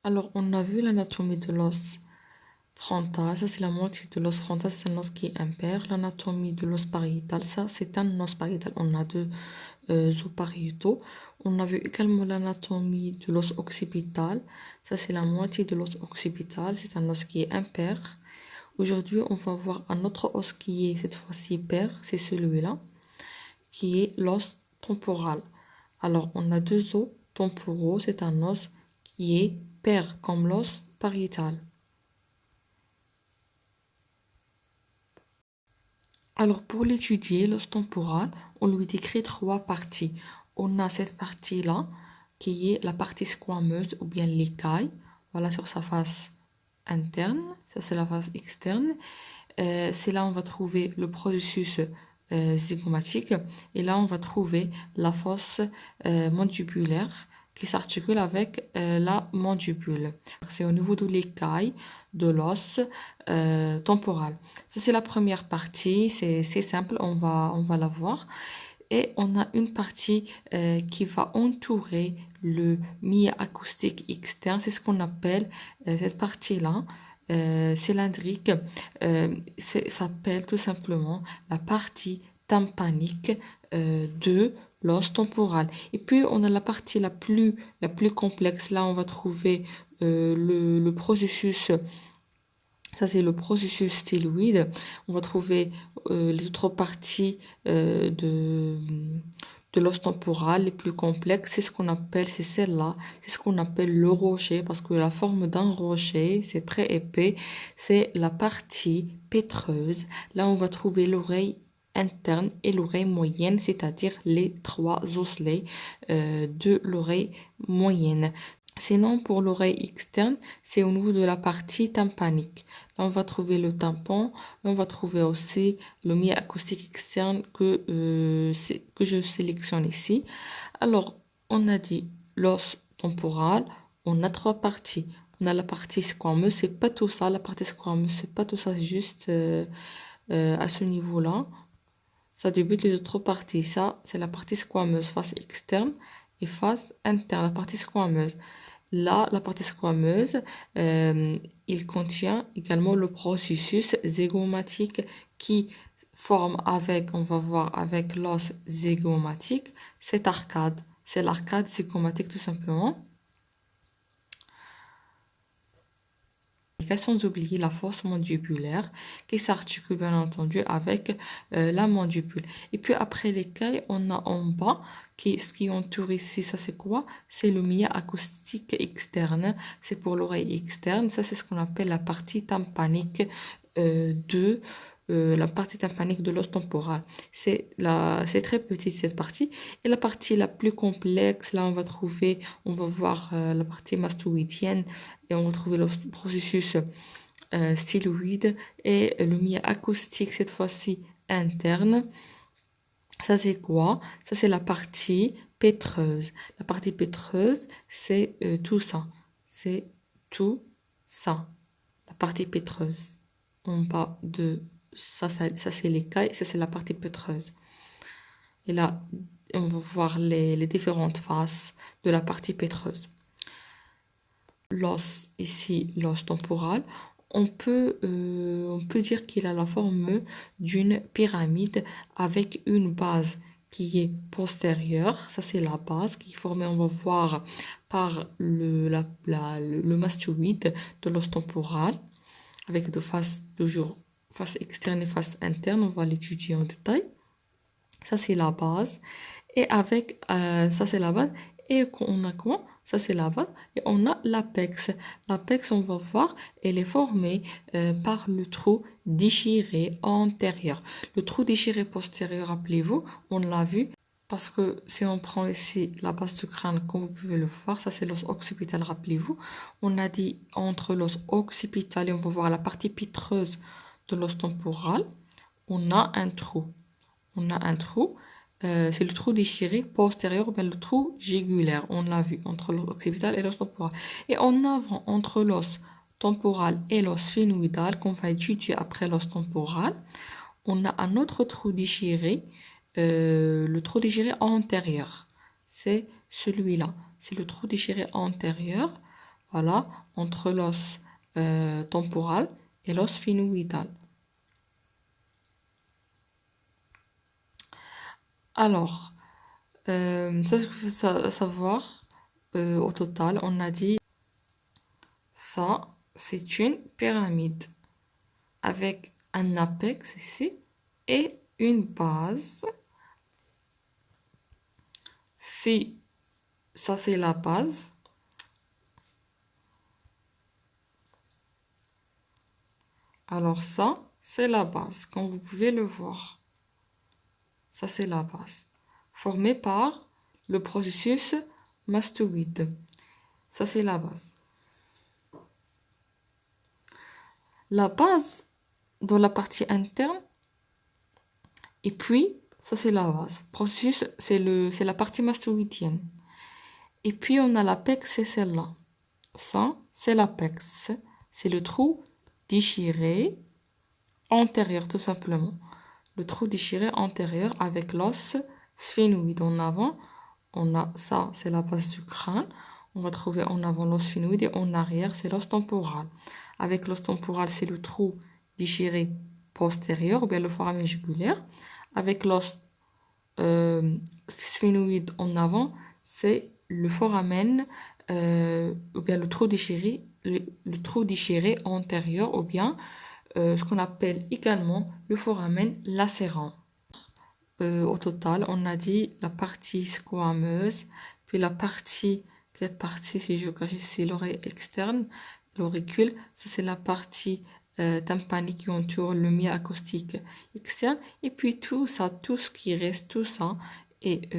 Alors, on a vu l'anatomie de l'os frontal, ça c'est la moitié de l'os frontal, c'est un os qui est impair. L'anatomie de l'os pariétal, ça c'est un os pariétal. On a deux os pariétaux. On a vu également l'anatomie de l'os occipital, ça c'est la moitié de l'os occipital, c'est un os qui est impair. Aujourd'hui, on va voir un autre os qui est cette fois-ci pair, c'est celui-là, qui est l'os temporal. Alors, on a deux os temporaux, c'est un os qui est pair comme l'os pariétal. Alors, pour l'étudier, l'os temporal, on lui décrit trois parties. On a cette partie-là, qui est la partie squameuse ou bien l'écaille, voilà, sur sa face interne. Ça, c'est la face externe. C'est là on va trouver le processus zygomatique. Et là, on va trouver la fosse mandibulaire qui s'articule avec la mandibule. C'est au niveau de l'écaille de l'os temporal. Ça, c'est la première partie. C'est simple, on va la voir. Et on a une partie qui va entourer le milieu acoustique externe. C'est ce qu'on appelle cette partie-là. Cylindrique, s'appelle tout simplement la partie tympanique de l'os temporal. Et puis on a la partie la plus complexe. Là, on va trouver le processus. Ça, c'est le processus styloïde. On va trouver les autres parties de l'os temporal les plus complexes. C'est ce qu'on appelle, c'est celle-là. C'est ce qu'on appelle le rocher parce que la forme d'un rocher, c'est très épais. C'est la partie pétreuse. Là, on va trouver l'oreille interne et l'oreille moyenne, c'est-à-dire les trois osselets de l'oreille moyenne. Sinon, pour l'oreille externe, c'est au niveau de la partie tympanique. Là, on va trouver le tympan. On va trouver aussi le milieu acoustique externe que je sélectionne ici. Alors, on a dit l'os temporal. On a trois parties. On a la partie squameuse. C'est pas tout ça. La partie squameuse, c'est pas tout ça. C'est juste à ce niveau-là. Ça débute les autres parties. Ça, c'est la partie squameuse, face externe et face interne, la partie squameuse. Là, la partie squameuse, il contient également le processus zygomatique qui forme avec, on va voir, avec l'os zygomatique, cette arcade. C'est l'arcade zygomatique tout simplement. Sans oublier la fosse mandibulaire qui s'articule bien entendu avec la mandibule. Et puis après l'écaille, on a en bas, ce qui entoure ici, ça c'est quoi? C'est le milieu acoustique externe, c'est pour l'oreille externe, ça c'est ce qu'on appelle la partie tympanique la partie tympanique de l'os temporal. C'est très petit cette partie. Et la partie la plus complexe, là on va voir la partie mastoïdienne et on va trouver le processus styloïde et le milieu acoustique cette fois-ci interne. Ça c'est quoi? Ça c'est la partie pétreuse. La partie pétreuse, c'est tout ça. C'est tout ça. La partie pétreuse. En bas de ça c'est l'écaille, ça c'est la partie pétreuse. Et là, on va voir les différentes faces de la partie pétreuse. L'os, ici, l'os temporal, on peut dire qu'il a la forme d'une pyramide avec une base qui est postérieure. Ça, c'est la base qui est formée, on va voir, par le mastoïde de l'os temporal, avec deux faces, toujours face externe et face interne. On va l'étudier en détail. Ça, c'est la base. Et avec, ça, c'est la base. Et on a quoi? Ça, c'est la base. Et on a l'apex. L'apex, on va voir, elle est formée par le trou déchiré antérieur. Le trou déchiré postérieur, rappelez-vous, on l'a vu. Parce que si on prend ici la base du crâne, comme vous pouvez le voir, ça c'est l'os occipital, rappelez-vous. On a dit entre l'os occipital et on va voir la partie pétreuse de l'os temporal, on a un trou. On a un trou. C'est le trou déchiré postérieur, ou bien le trou jugulaire, on l'a vu, entre l'os occipital et l'os temporal. Et en avant, entre l'os temporal et l'os phénoïdal, qu'on va étudier après l'os temporal, on a un autre trou déchiré, le trou déchiré antérieur. C'est celui-là, c'est le trou déchiré antérieur. voilà, entre l'os temporal et l'os phénoïdal. Alors, ça, ce qu'il faut savoir, au total, on a dit, ça, c'est une pyramide avec un apex ici et une base. Si ça, c'est la base, alors ça, c'est la base, comme vous pouvez le voir. Ça, c'est la base, formée par le processus mastoïde. Ça, c'est la base. La base dans la partie interne, et puis, ça, c'est la base. Processus, c'est la partie mastoïdienne. Et puis, on a l'apex, c'est celle-là. Ça, c'est l'apex. C'est le trou déchiré antérieur, tout simplement. Le trou déchiré antérieur avec l'os sphénoïde. En avant, on a ça, c'est la base du crâne. On va trouver en avant l'os sphénoïde et en arrière, c'est l'os temporal. Avec l'os temporal, c'est le trou déchiré postérieur ou bien le foramen jugulaire. Avec l'os sphénoïde en avant, c'est le foramen ou bien le trou déchiré, le trou déchiré antérieur ou bien ce qu'on appelle également le foramen lacérant. Au total, on a dit la partie squameuse, puis quelle partie, si je cache ici, l'oreille externe, l'auricule, ça c'est la partie tympanique qui entoure le mi-acoustique externe, et puis tout ça, tout ce qui reste, tout ça, et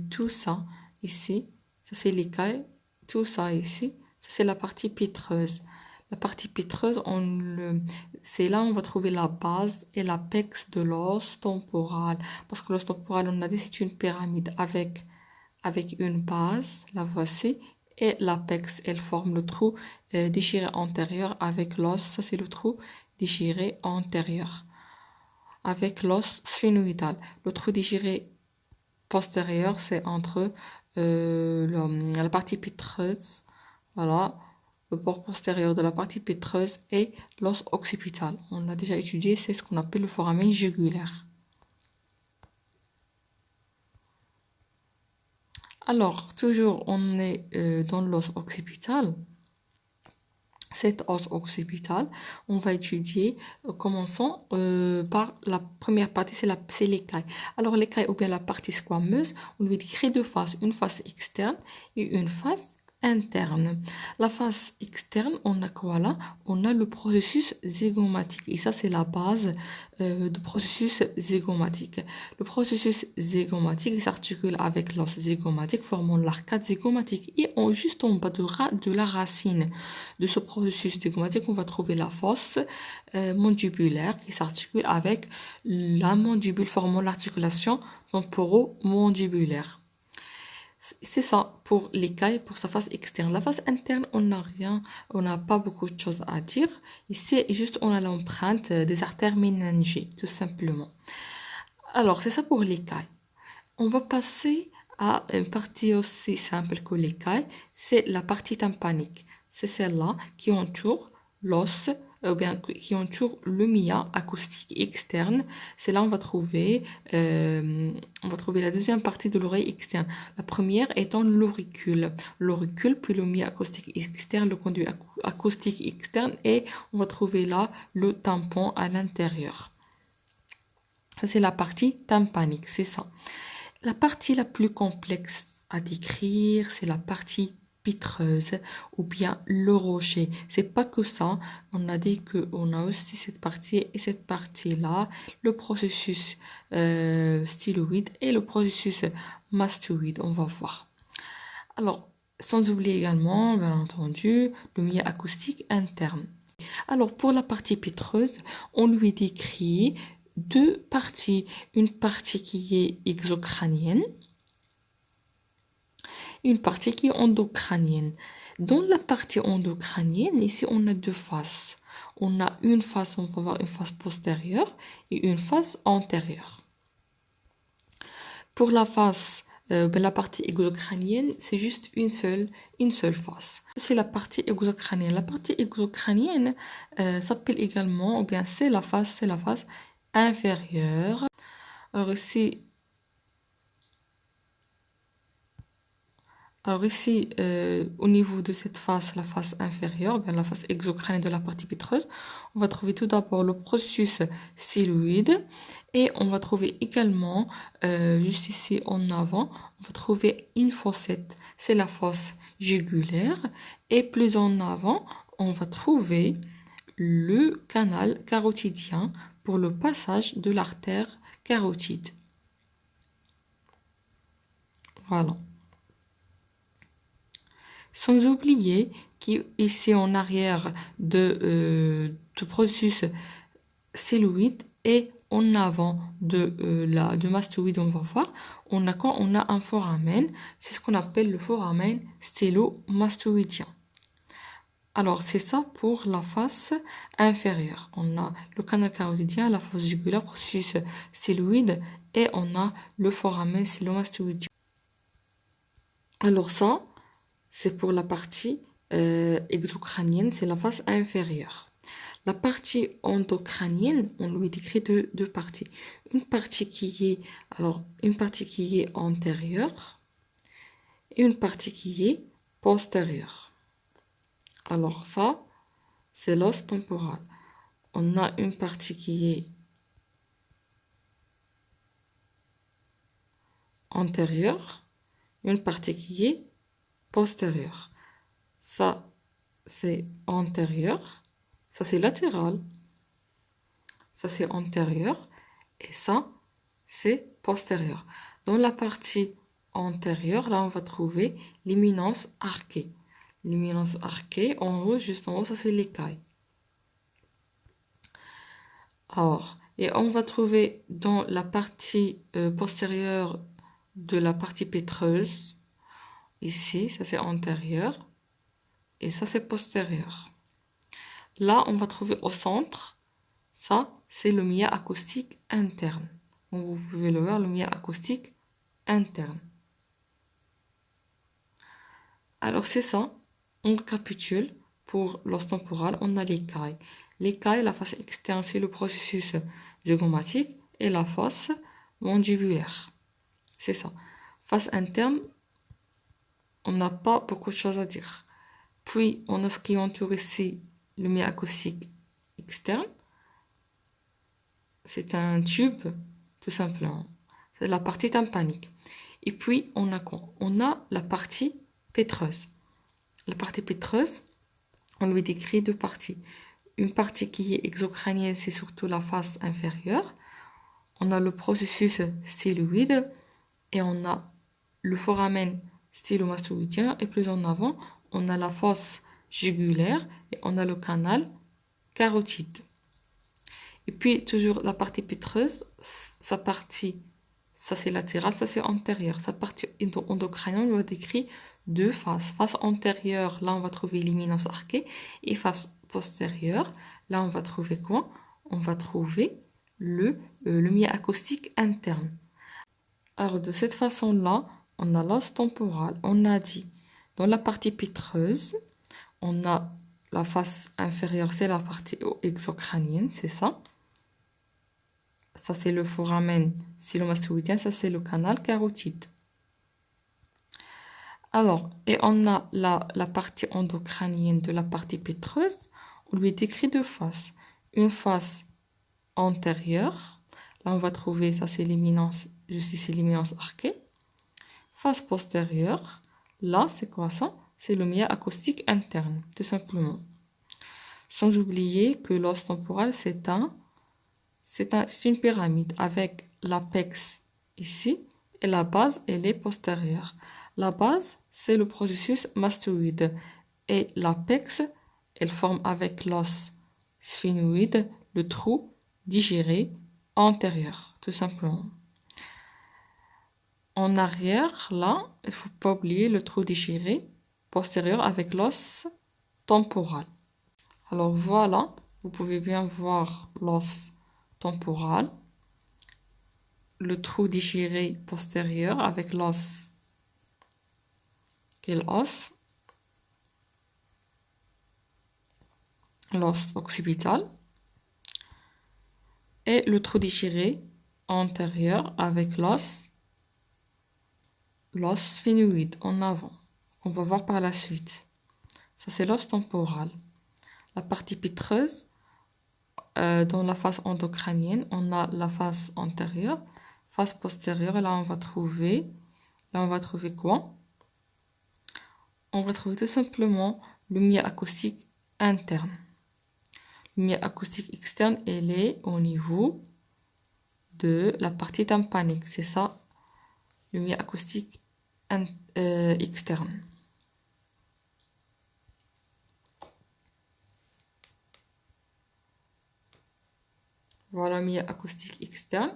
tout ça ici, ça c'est l'écaille, tout ça ici, ça c'est la partie pitreuse. La partie pitreuse, c'est là où on va trouver la base et l'apex de l'os temporal. Parce que l'os temporal, on a dit, c'est une pyramide avec une base, la voici, et l'apex, elle forme le trou déchiré antérieur avec l'os, ça c'est le trou déchiré antérieur, avec l'os sphénoïdal. Le trou déchiré postérieur, c'est entre la partie pitreuse, voilà, le bord postérieur de la partie pétreuse et l'os occipital. On l'a déjà étudié, c'est ce qu'on appelle le foramen jugulaire. Alors, toujours, on est dans l'os occipital. Cet os occipital, on va étudier, commençons par la première partie, c'est l'écaille. Alors, l'écaille ou bien la partie squameuse, on lui décrit deux faces, une face externe et une face interne. La face externe, on a quoi là? On a le processus zygomatique. Et ça, c'est la base du processus zygomatique. Le processus zygomatique s'articule avec l'os zygomatique, formant l'arcade zygomatique. Et juste en bas de la racine de ce processus zygomatique, on va trouver la fosse mandibulaire qui s'articule avec la mandibule, formant l'articulation temporomandibulaire. C'est ça pour l'écaille, pour sa face externe. La face interne, on n'a rien, on n'a pas beaucoup de choses à dire. Ici, juste, on a l'empreinte des artères méningées, tout simplement. Alors, c'est ça pour l'écaille. On va passer à une partie aussi simple que l'écaille, c'est la partie tympanique. C'est celle-là qui entoure l'os, ou bien qui entoure le mia acoustique externe. C'est là on va trouver la deuxième partie de l'oreille externe. La première étant l'auricule. L'auricule, puis le mia acoustique externe, le conduit acoustique externe, et on va trouver là le tampon à l'intérieur. C'est la partie tympanique, c'est ça. La partie la plus complexe à décrire, c'est la partie pitreuse ou bien le rocher. C'est pas que ça. On a dit qu'on a aussi cette partie et cette partie-là, le processus styloïde et le processus mastoïde. On va voir. Alors, sans oublier également, bien entendu, le milieu acoustique interne. Alors, pour la partie pitreuse, on lui décrit deux parties. Une partie qui est exocrânienne, une partie qui est endocrânienne. Dans la partie endocrânienne, ici, on a deux faces. On a une face, on va voir une face postérieure et une face antérieure. Pour la face la partie exocrânienne, c'est juste une seule face. C'est la partie exocrânienne. La partie exocrânienne s'appelle également, ou bien c'est la face inférieure. Alors ici, au niveau de cette face, la face inférieure, bien la face exocrânienne de la partie pétreuse, on va trouver tout d'abord le processus styloïde et on va trouver également, juste ici en avant, on va trouver une fossette, c'est la fosse jugulaire et plus en avant, on va trouver le canal carotidien pour le passage de l'artère carotide. Voilà. Sans oublier qu'ici en arrière de processus styloïde et en avant de mastoïde, on va voir, on a un foramen, c'est ce qu'on appelle le foramen stylomastoïdien. Alors, c'est ça pour la face inférieure. On a le canal carotidien, la fosse jugulaire, processus styloïde et on a le foramen stylomastoïdien. Alors ça, c'est pour la partie exocrânienne, c'est la face inférieure. La partie endocrânienne, on lui décrit deux parties. Une partie qui est antérieure et une partie qui est postérieure. Alors ça, c'est l'os temporal. On a une partie qui est antérieure, une partie qui est postérieure. Ça, c'est antérieur. Ça, c'est latéral. Ça, c'est antérieur. Et ça, c'est postérieur. Dans la partie antérieure, là, on va trouver l'éminence arquée. L'éminence arquée, en haut, juste en haut, ça, c'est l'écaille. Alors, et on va trouver dans la partie postérieure de la partie pétreuse, ici, ça, c'est antérieur. Et ça, c'est postérieur. Là, on va trouver au centre, ça, c'est le mia acoustique interne. Donc, vous pouvez le voir, le mia acoustique interne. Alors, c'est ça. On récapitule pour l'os temporal. On a l'écaille. L'écaille, la face externe, c'est le processus zygomatique et la face mandibulaire. C'est ça. Face interne, on n'a pas beaucoup de choses à dire. Puis, on a ce qui entoure ici le mia acoustique externe. C'est un tube, tout simplement. C'est la partie tympanique. Et puis, on a quoi? On a la partie pétreuse. La partie pétreuse, on lui décrit deux parties. Une partie qui est exocrânienne, c'est surtout la face inférieure. On a le processus styloïde et on a le foramen stylomastoïdien. Et plus en avant, on a la fosse jugulaire et on a le canal carotide. Et puis, toujours la partie pétreuse, ça c'est latéral, ça c'est antérieur. Sa partie endocrânienne, on va décrire deux faces. Face antérieure, là on va trouver l'éminence arquée. Et face postérieure, là on va trouver quoi? On va trouver le mia acoustique interne. Alors, de cette façon-là, on a l'os temporal. On a dit, dans la partie pétreuse, on a la face inférieure, c'est la partie exocrânienne, c'est ça. Ça, c'est le foramen stylomastoïdien, ça, c'est le canal carotide. Alors, et on a la partie endocrânienne de la partie pétreuse, on lui décrit deux faces. Une face antérieure, là, on va trouver, ça, c'est l'éminence, juste ici, l'éminence arquée. Face postérieure, là, c'est quoi ça? C'est le mia acoustique interne, tout simplement. Sans oublier que l'os temporal, c'est une pyramide avec l'apex ici et la base, elle est postérieure. La base, c'est le processus mastoïde et l'apex, elle forme avec l'os sphénoïde le trou digéré antérieur, tout simplement. En arrière, là, il ne faut pas oublier le trou digéré postérieur avec l'os temporal. Alors voilà, vous pouvez bien voir l'os temporal. le trou déchiré postérieur avec l'os. Quel os? L'os occipital. Et le trou déchiré antérieur avec l'os sphénoïde en avant, qu'on va voir par la suite. Ça, c'est l'os temporal. La partie pétreuse, dans la face endocrânienne, on a la face antérieure, face postérieure. Et là, on va trouver quoi? On va trouver tout simplement le milieu acoustique interne. Le milieu acoustique externe, elle est au niveau de la partie tympanique. C'est ça, le milieu acoustique externe. Voilà le milieu acoustique externe.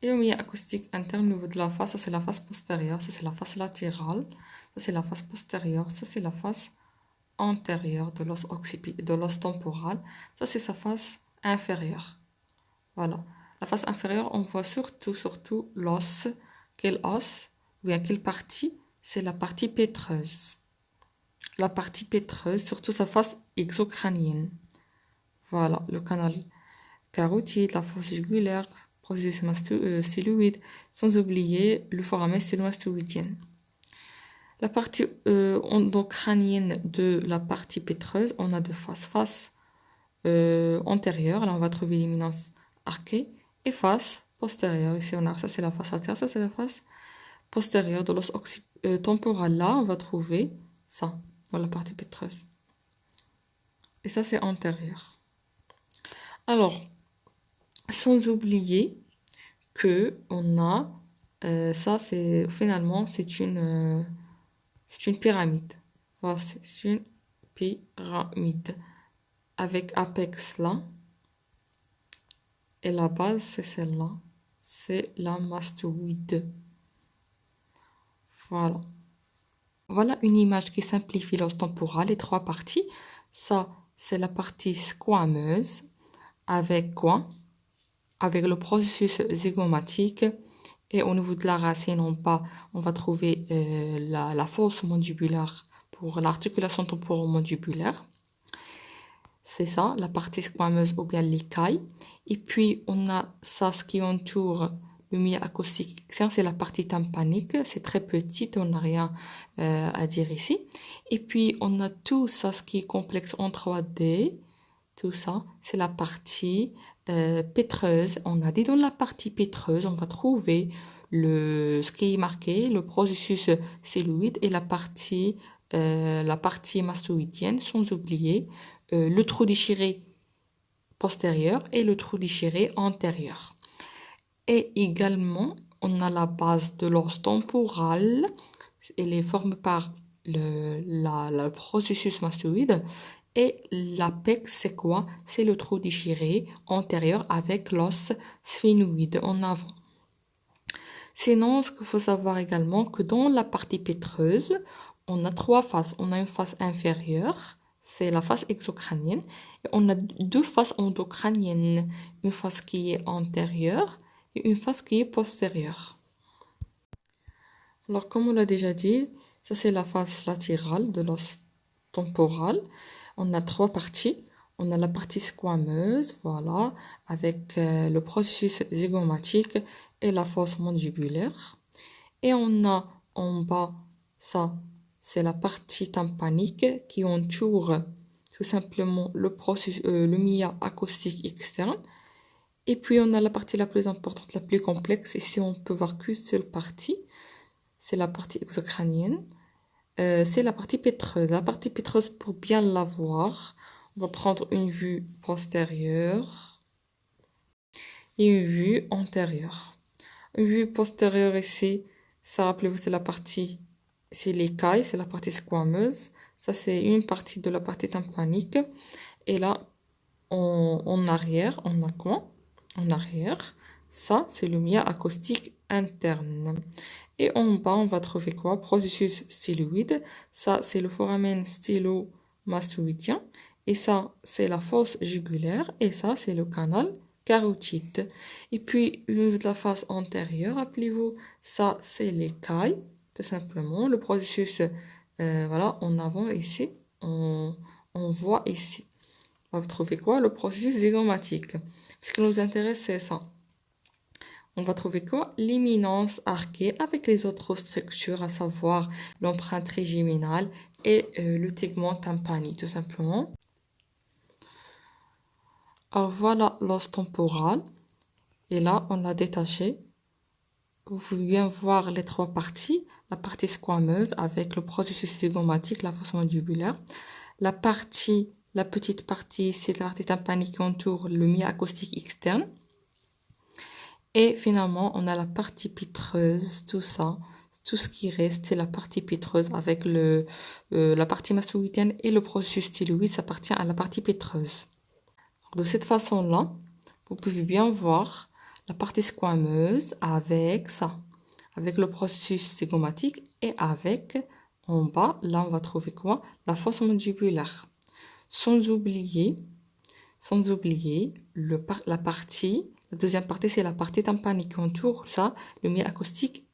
Et le milieu acoustique interne au niveau de la face, ça c'est la face postérieure, ça c'est la face latérale, ça c'est la face postérieure, ça c'est la face antérieure de l'os temporal, ça c'est sa face inférieure. Voilà. La face inférieure, on voit surtout l'os. Quel os? Ou bien quelle partie? C'est la partie pétreuse. La partie pétreuse, surtout sa face exocrânienne. Voilà, le canal carotide, la fosse jugulaire, processus styloïde, sans oublier le foramen stylo-mastoïdien. La partie endocrânienne de la partie pétreuse, on a deux faces. Face antérieure, là on va trouver l'éminence arquée, et face postérieure. Ici on a ça, c'est la face latérale, ça c'est la face postérieure de l'os temporal. Là on va trouver ça dans la partie pétreuse. Et ça c'est antérieur. Alors, sans oublier que on a ça, c'est finalement c'est une pyramide. Voilà, c'est une pyramide avec apex là et la base c'est celle-là, c'est la mastoïde. Voilà une image qui simplifie l'os temporal, les trois parties. Ça c'est la partie squameuse avec quoi? Avec le processus zygomatique. Et au niveau de la racine en bas, on va trouver la fosse mandibulaire pour l'articulation temporomandibulaire. C'est ça, la partie squameuse ou bien l'écaille. Et puis, on a ça, ce qui entoure le milieu acoustique externe, c'est la partie tympanique. C'est très petite, on n'a rien à dire ici. Et puis, on a tout ça, ce qui est complexe en 3D. Tout ça, c'est la partie pétreuse. On a dit dans la partie pétreuse, on va trouver ce qui est marqué, le processus céloïde et la partie mastoïdienne, sans oublier le trou déchiré postérieur et le trou déchiré antérieur. Et également, on a la base de l'os temporal. Elle est formée par le processus mastoïde. Et l'apex, c'est quoi? C'est le trou déchiré antérieur avec l'os sphénoïde en avant. Sinon, ce qu'il faut savoir également, que dans la partie pétreuse, on a trois faces. On a une face inférieure, c'est la face exocrânienne. Et on a deux faces endocrâniennes. Une face qui est antérieure et une face qui est postérieure. Alors, comme on l'a déjà dit, ça c'est la face latérale de l'os temporal. On a trois parties. On a la partie squameuse, voilà, avec le processus zygomatique et la fosse mandibulaire. Et on a en bas, ça, c'est la partie tympanique qui entoure tout simplement le milieu acoustique externe. Et puis on a la partie la plus importante, la plus complexe. Ici, on peut voir qu'une seule partie. C'est la partie exocrânienne. C'est la partie pétreuse. La partie pétreuse, pour bien la voir, on va prendre une vue postérieure et une vue antérieure. Une vue postérieure ici, ça, rappelez-vous, c'est l'écaille, c'est la partie squameuse. Ça, c'est une partie de la partie tympanique. Et là, en arrière, on a quoi? En arrière, ça, c'est le milieu acoustique interne. Et en bas, on va trouver quoi? Processus styloïde. Ça, c'est le foramen stylo-mastoïdien. Et ça, c'est la fosse jugulaire. Et ça, c'est le canal carotide. Et puis, la face antérieure, rappelez-vous, ça, c'est l'écaille, tout simplement. Le processus, voilà, en avant ici, on voit ici. On va trouver quoi? Le processus zygomatique. Ce qui nous intéresse, c'est ça. On va trouver quoi? L'éminence arquée avec les autres structures, à savoir l'empreinte trigéminale et le tegment tympanique, tout simplement. Alors voilà l'os temporal. Et là, on l'a détaché. Vous pouvez bien voir les trois parties. La partie squameuse avec le processus zygomatique, la fosse mandibulaire. La petite partie, c'est la partie tympanique qui entoure le mi-acoustique externe. Et finalement, on a la partie pitreuse, tout ça. Tout ce qui reste, c'est la partie pitreuse avec la partie mastoïdienne et le processus styloïde, ça appartient à la partie pitreuse. De cette façon-là, vous pouvez bien voir la partie squameuse avec ça, avec le processus zygomatique et avec, en bas, là on va trouver quoi? La fosse mandibulaire. Sans oublier la deuxième partie, c'est la partie tympanique qui entoure ça, le mi-acoustique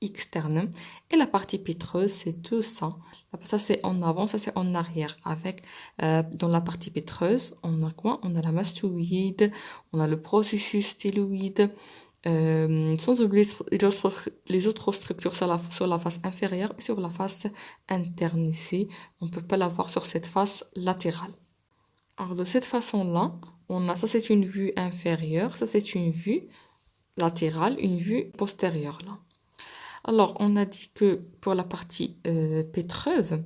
externe. Et la partie pitreuse, c'est tout ça. Ça, c'est en avant, ça, c'est en arrière. Avec, dans la partie pitreuse, on a quoi? On a la mastoïde, on a le processus styloïde, sans oublier les autres structures sur la face inférieure et sur la face interne ici. On ne peut pas l'avoir sur cette face latérale. Alors, de cette façon-là, on a, ça c'est une vue inférieure, ça c'est une vue latérale, une vue postérieure là. Alors, on a dit que pour la partie pétreuse,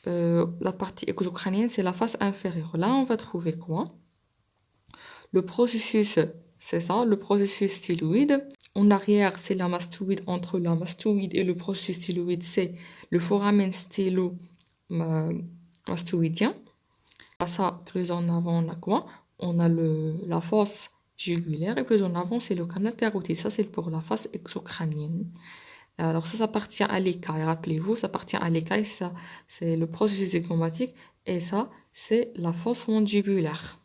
la partie exocrânienne, c'est la face inférieure. Là, on va trouver quoi? Le processus, c'est ça, le processus styloïde. En arrière, c'est la mastoïde. Entre la mastoïde et le processus styloïde, c'est le foramen stylo-mastoïdien. Ça, plus en avant, on a quoi? On a la fosse jugulaire et plus en avant, c'est le canal carotide. Ça, c'est pour la face exocrânienne. Alors, ça appartient à l'écaille. Rappelez-vous, ça appartient à l'écaille. Ça, c'est le processus zygomatique. Et ça, c'est la fosse mandibulaire.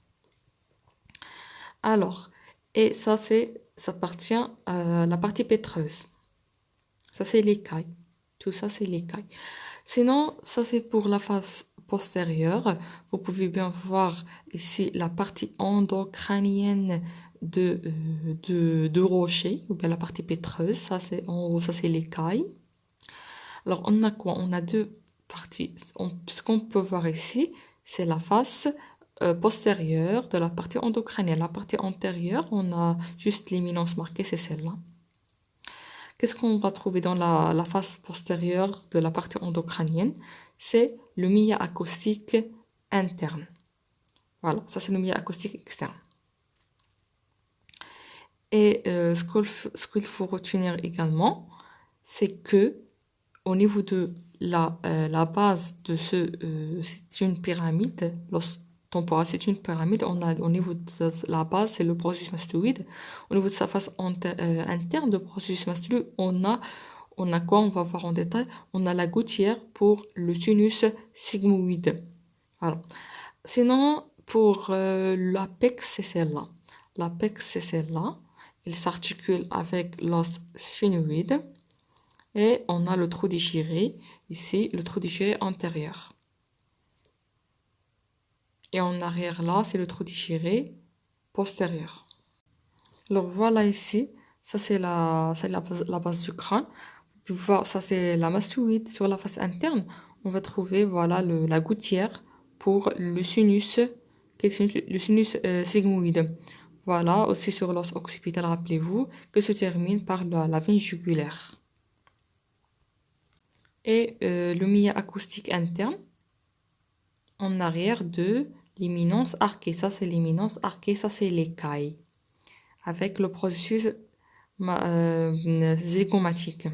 Alors, et ça appartient à la partie pétreuse. Ça, c'est l'écaille. Tout ça, c'est l'écaille. Sinon, ça, c'est pour la face postérieure. Vous pouvez bien voir ici la partie endocrânienne de rocher, ou bien la partie pétreuse. Ça, c'est en haut, ça, c'est l'écaille. Alors, on a quoi? On a deux parties. Ce qu'on peut voir ici, c'est la face postérieure de la partie endocrânienne. La partie antérieure, on a juste l'éminence marquée, c'est celle-là. Qu'est-ce qu'on va trouver dans la face postérieure de la partie endocrânienne? C'est le milieu acoustique interne. Voilà, ça c'est le milieu acoustique externe. Et ce qu'il faut retenir également, c'est que au niveau de la base de c'est une pyramide, temporale, c'est une pyramide. On a au niveau de la base, c'est le processus mastoïde. Au niveau de sa face interne de processus mastoïde, on a quoi? On va voir en détail. On a la gouttière pour le sinus sigmoïde. Voilà. Sinon, pour l'apex, c'est celle-là. L'apex, c'est celle-là. Il s'articule avec l'os sphenoïde. Et on a le trou déchiré, ici, le trou déchiré antérieur. Et en arrière là, c'est le trou déchiré postérieur. Alors voilà ici, ça c'est la base du crâne. Vous pouvez voir, ça c'est la mastoïde. Sur la face interne, on va trouver voilà la gouttière pour le sinus sigmoïde. Voilà, aussi sur l'os occipital, rappelez-vous, que se termine par la veine jugulaire. Et le milieu acoustique interne, en arrière de l'éminence arquée. Ça, c'est l'éminence arquée, ça, c'est l'écaille. Avec le processus zygomatique.